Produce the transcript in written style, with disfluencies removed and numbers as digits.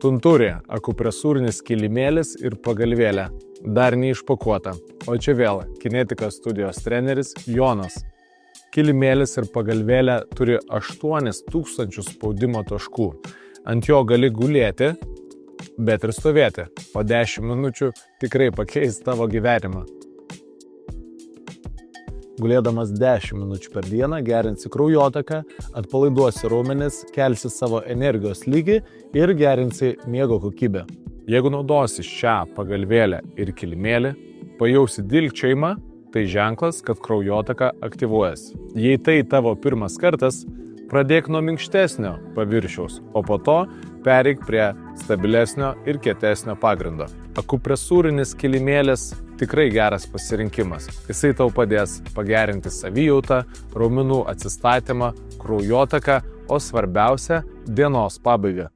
Tunturė, akupresūrinis kilimėlis ir pagalvėlė. Dar neišpakuota. O čia vėl Kinetika studijos treneris Jonas. Kilimėlis ir pagalvėlė turi 8000 spaudimo taškų. Ant jo gali gulėti, bet ir stovėti. Po 10 minučių tikrai pakeis tavo gyvenimą. Gulėdamas 10 minučių per dieną gerinsi kraujotaką, atpalaiduosi raumenis, kelsi savo energijos lygį ir gerinsi miego kokybę. Jeigu naudosi šią pagalvėlę ir kilimėlį, pajausi dilgčiojimą, tai ženklas, kad kraujotaka aktyvuojasi. Jei tai tavo pirmas kartas, pradėk nuo minkštesnio paviršiaus, o po to pereik prie stabilesnio ir kietesnio pagrindo. Akupresūrinis kilimėlis tikrai geras pasirinkimas. Jisai tau padės pagerinti savijautą, raumenų atsistatymą, kraujotaką, o svarbiausia – dienos pabaigą.